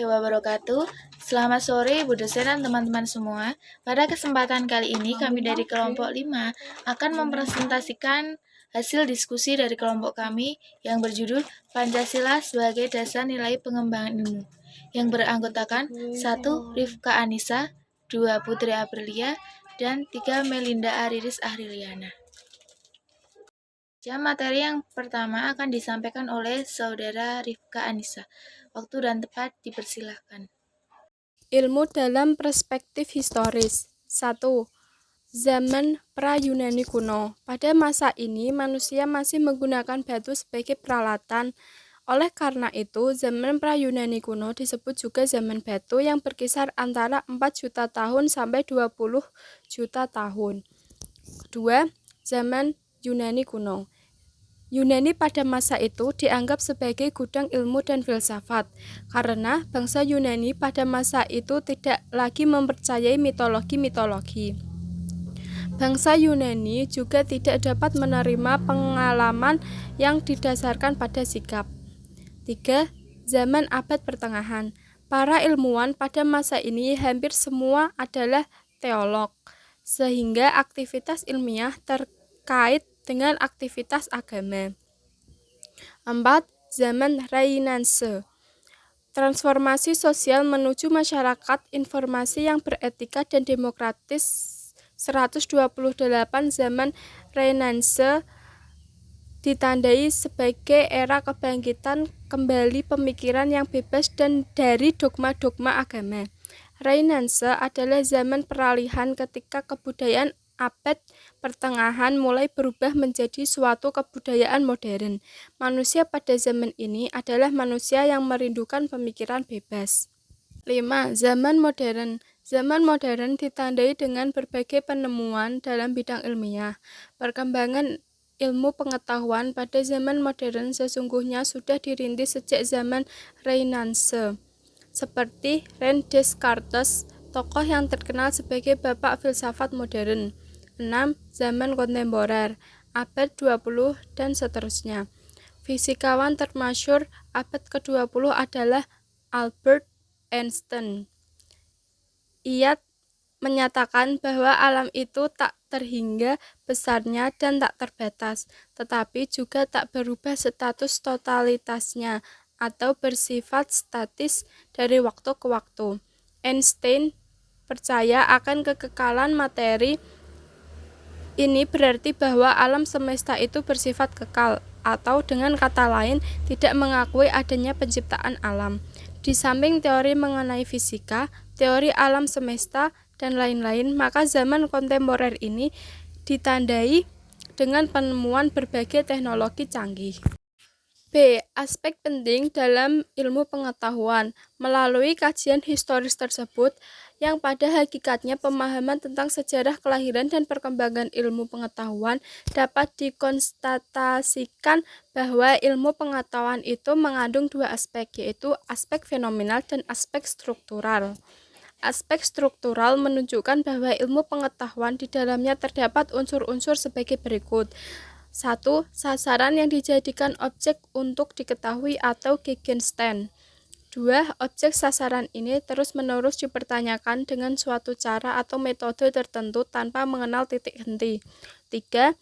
warahmatullahi wabarakatuh. Selamat sore Ibu dosen dan teman-teman semua. Pada kesempatan kali ini kami dari kelompok 5 akan mempresentasikan hasil diskusi dari kelompok kami yang berjudul Pancasila sebagai Dasar Nilai Pengembangan Ilmu, yang beranggotakan 1. Rifka Anissa, 2. Putri Aprilia, dan 3. Melinda Ariris Ahriliana. Materi yang pertama akan disampaikan oleh Saudara Rifka Anissa. Waktu dan tempat dipersilahkan. Ilmu dalam perspektif historis. 1. Zaman pra-Yunani kuno. Pada masa ini, manusia masih menggunakan batu sebagai peralatan. Oleh karena itu, zaman pra-Yunani kuno disebut juga zaman batu yang berkisar antara 4 juta tahun sampai 20 juta tahun. 2. Zaman Yunani kuno. Yunani pada masa itu dianggap sebagai gudang ilmu dan filsafat, karena bangsa Yunani pada masa itu tidak lagi mempercayai mitologi-mitologi. Bangsa Yunani juga tidak dapat menerima pengalaman yang didasarkan pada sikap. 3. Zaman abad pertengahan. Para ilmuwan pada masa ini hampir semua adalah teolog, sehingga aktivitas ilmiah terkait dengan aktivitas agama. 4. Zaman Renaissance. Transformasi sosial menuju masyarakat informasi yang beretika dan demokratis. 128 zaman Renaissance ditandai sebagai era kebangkitan kembali pemikiran yang bebas dan dari dogma-dogma agama. Renaissance adalah zaman peralihan ketika kebudayaan abad pertengahan mulai berubah menjadi suatu kebudayaan modern. Manusia pada zaman ini adalah manusia yang merindukan pemikiran bebas. 5. Zaman modern. Zaman modern ditandai dengan berbagai penemuan dalam bidang ilmiah. Perkembangan ilmu pengetahuan pada zaman modern sesungguhnya sudah dirintis sejak zaman Renaissance. Seperti René Descartes, tokoh yang terkenal sebagai bapak filsafat modern. 6. Zaman kontemporer, abad 20 dan seterusnya. Fisikawan termasyhur abad ke-20 adalah Albert Einstein. Ia menyatakan bahwa alam itu tak terhingga besarnya dan tak terbatas, tetapi juga tak berubah status totalitasnya atau bersifat statis dari waktu ke waktu. Einstein percaya akan kekekalan materi. Ini berarti bahwa alam semesta itu bersifat kekal, atau dengan kata lain, tidak mengakui adanya penciptaan alam. Di samping teori mengenai fisika, teori alam semesta, dan lain-lain, maka zaman kontemporer ini ditandai dengan penemuan berbagai teknologi canggih. B. Aspek penting dalam ilmu pengetahuan. Melalui kajian historis tersebut, yang pada hakikatnya pemahaman tentang sejarah kelahiran dan perkembangan ilmu pengetahuan dapat dikonstatasikan bahwa ilmu pengetahuan itu mengandung dua aspek, yaitu aspek fenomenal dan aspek struktural. Aspek struktural menunjukkan bahwa ilmu pengetahuan di dalamnya terdapat unsur-unsur sebagai berikut. 1. Sasaran yang dijadikan objek untuk diketahui atau Gegenstand. 2. Objek sasaran ini terus-menerus dipertanyakan dengan suatu cara atau metode tertentu tanpa mengenal titik henti. 3.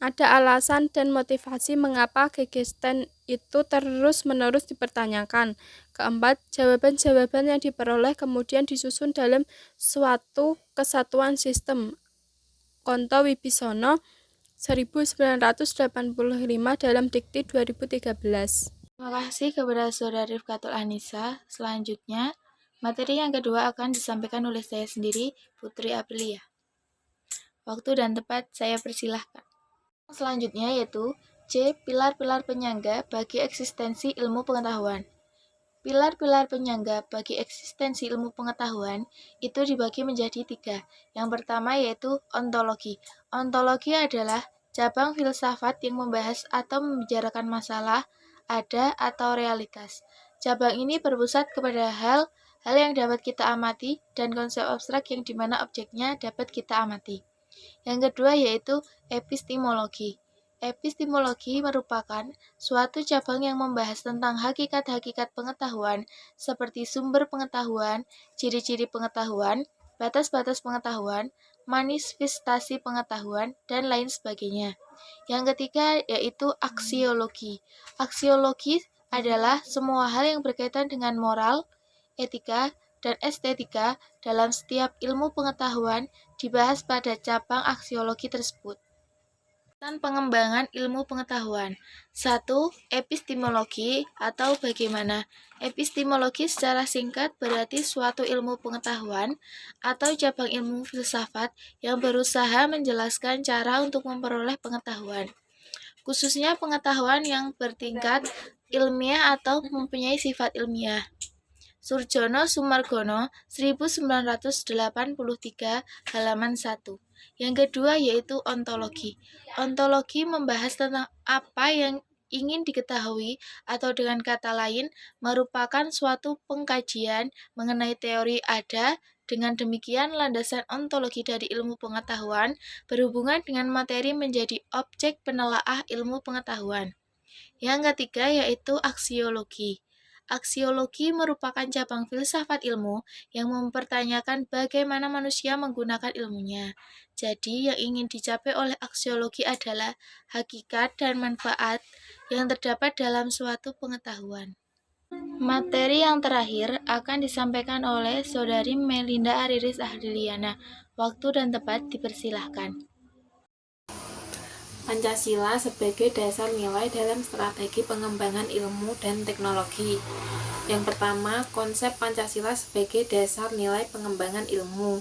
Ada alasan dan motivasi mengapa Gegenstand itu terus-menerus dipertanyakan. 4. Jawaban-jawaban yang diperoleh kemudian disusun dalam suatu kesatuan sistem. Konto Wibisono 1985 dalam Dikti 2013. Terima kasih kepada Saudara Rifkatul Anissa. Selanjutnya, materi yang kedua akan disampaikan oleh saya sendiri, Putri Aprilia. Waktu dan tempat saya persilahkan. Selanjutnya yaitu C. Pilar-pilar penyangga bagi eksistensi ilmu pengetahuan. Pilar-pilar penyangga bagi eksistensi ilmu pengetahuan itu dibagi menjadi 3. Yang pertama yaitu ontologi. Ontologi adalah cabang filsafat yang membahas atau membicarakan masalah, ada atau realitas. Cabang ini berpusat kepada hal yang dapat kita amati dan konsep abstrak yang dimana objeknya dapat kita amati. Yang kedua yaitu epistemologi. Epistemologi merupakan suatu cabang yang membahas tentang hakikat-hakikat pengetahuan, seperti sumber pengetahuan, ciri-ciri pengetahuan, batas-batas pengetahuan, manifestasi pengetahuan, dan lain sebagainya. Yang ketiga yaitu aksiologi. Aksiologi adalah semua hal yang berkaitan dengan moral, etika, dan estetika dalam setiap ilmu pengetahuan dibahas pada cabang aksiologi tersebut. Pengembangan ilmu pengetahuan. 1. Epistemologi atau bagaimana. Epistemologi secara singkat berarti suatu ilmu pengetahuan atau cabang ilmu filsafat yang berusaha menjelaskan cara untuk memperoleh pengetahuan, khususnya pengetahuan yang bertingkat ilmiah atau mempunyai sifat ilmiah. Surjono Sumargono 1983 halaman 1. Yang kedua yaitu ontologi. Ontologi membahas tentang apa yang ingin diketahui atau dengan kata lain merupakan suatu pengkajian mengenai teori ada. Dengan demikian landasan ontologi dari ilmu pengetahuan berhubungan dengan materi menjadi objek penelaah ilmu pengetahuan. Yang ketiga yaitu aksiologi. Aksiologi merupakan cabang filsafat ilmu yang mempertanyakan bagaimana manusia menggunakan ilmunya. Jadi, yang ingin dicapai oleh aksiologi adalah hakikat dan manfaat yang terdapat dalam suatu pengetahuan. Materi yang terakhir akan disampaikan oleh Saudari Melinda Ariris Ahdiliana. Waktu dan tempat dipersilahkan. Pancasila sebagai dasar nilai dalam strategi pengembangan ilmu dan teknologi. Yang pertama, konsep Pancasila sebagai dasar nilai pengembangan ilmu.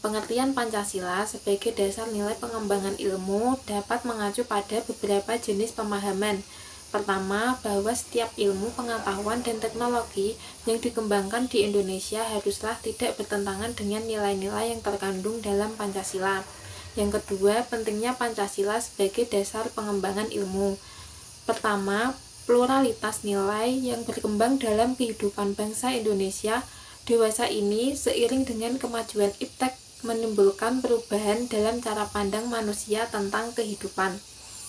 Pengertian Pancasila sebagai dasar nilai pengembangan ilmu dapat mengacu pada beberapa jenis pemahaman. Pertama, bahwa setiap ilmu, pengetahuan, dan teknologi yang dikembangkan di Indonesia haruslah tidak bertentangan dengan nilai-nilai yang terkandung dalam Pancasila. Yang kedua, pentingnya Pancasila sebagai dasar pengembangan ilmu. Pertama, pluralitas nilai yang berkembang dalam kehidupan bangsa Indonesia dewasa ini seiring dengan kemajuan iptek menimbulkan perubahan dalam cara pandang manusia tentang kehidupan.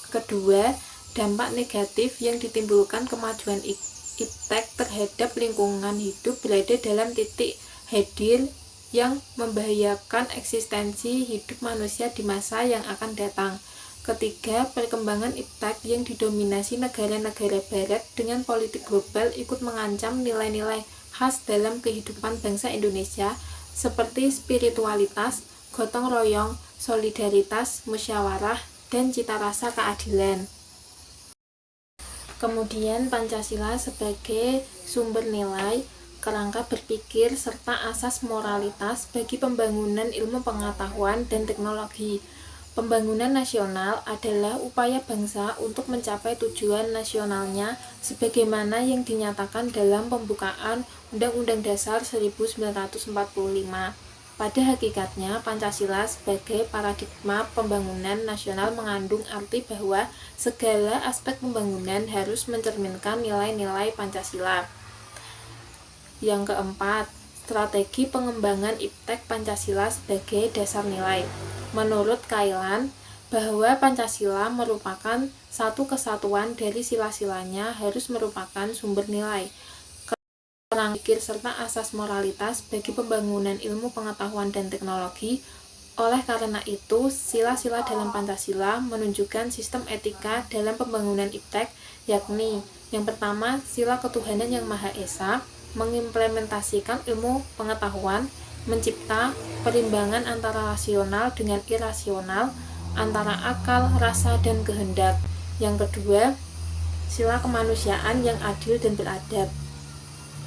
Kedua, dampak negatif yang ditimbulkan kemajuan iptek terhadap lingkungan hidup berada dalam titik hadir yang membahayakan eksistensi hidup manusia di masa yang akan datang. Ketiga, perkembangan iptek yang didominasi negara-negara barat dengan politik global ikut mengancam nilai-nilai khas dalam kehidupan bangsa Indonesia seperti spiritualitas, gotong royong, solidaritas, musyawarah, dan cita rasa keadilan. Kemudian Pancasila sebagai sumber nilai, kerangka berpikir, serta asas moralitas bagi pembangunan ilmu pengetahuan dan teknologi. Pembangunan nasional adalah upaya bangsa untuk mencapai tujuan nasionalnya sebagaimana yang dinyatakan dalam pembukaan Undang-Undang Dasar 1945. Pada hakikatnya, Pancasila sebagai paradigma pembangunan nasional mengandung arti bahwa segala aspek pembangunan harus mencerminkan nilai-nilai Pancasila. Yang keempat, strategi pengembangan iptek Pancasila sebagai dasar nilai. Menurut Kailan, bahwa Pancasila merupakan satu kesatuan dari sila-silanya harus merupakan sumber nilai, kerangka pikir serta asas moralitas bagi pembangunan ilmu pengetahuan dan teknologi. Oleh karena itu, sila-sila dalam Pancasila menunjukkan sistem etika dalam pembangunan iptek, yakni yang pertama, sila ketuhanan yang Maha Esa, mengimplementasikan ilmu pengetahuan, mencipta perimbangan antara rasional dengan irasional, antara akal, rasa, dan kehendak. Yang kedua, sila kemanusiaan yang adil dan beradab,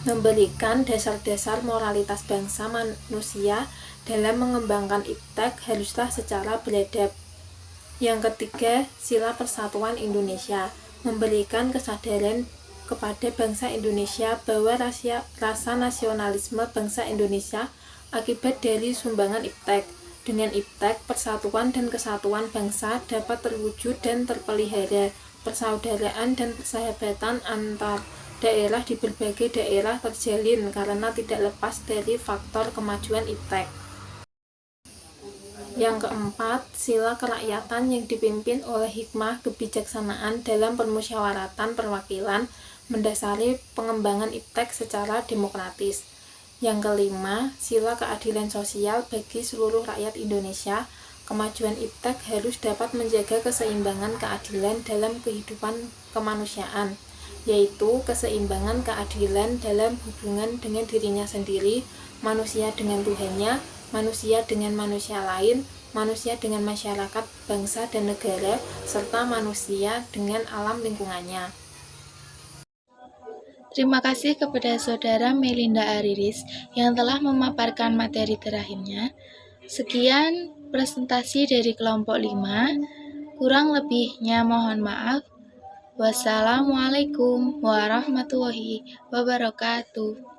memberikan dasar-dasar moralitas bangsa manusia dalam mengembangkan iptek haruslah secara beradab. Yang ketiga, sila persatuan Indonesia, memberikan kesadaran kepada bangsa Indonesia bahwa rasa nasionalisme bangsa Indonesia akibat dari sumbangan iptek. Dengan iptek, persatuan dan kesatuan bangsa dapat terwujud dan terpelihara. Persaudaraan dan persahabatan antar daerah di berbagai daerah terjalin karena tidak lepas dari faktor kemajuan iptek. Yang keempat, sila kerakyatan yang dipimpin oleh hikmah kebijaksanaan dalam permusyawaratan perwakilan mendasari pengembangan iptek secara demokratis. Yang kelima, sila keadilan sosial bagi seluruh rakyat Indonesia. Kemajuan iptek harus dapat menjaga keseimbangan keadilan dalam kehidupan kemanusiaan, yaitu keseimbangan keadilan dalam hubungan dengan dirinya sendiri, manusia dengan Tuhannya, manusia dengan manusia lain, manusia dengan masyarakat, bangsa dan negara, serta manusia dengan alam lingkungannya. Terima kasih kepada Saudara Melinda Ariris yang telah memaparkan materi terakhirnya. Sekian presentasi dari kelompok 5. Kurang lebihnya mohon maaf. Wassalamualaikum warahmatullahi wabarakatuh.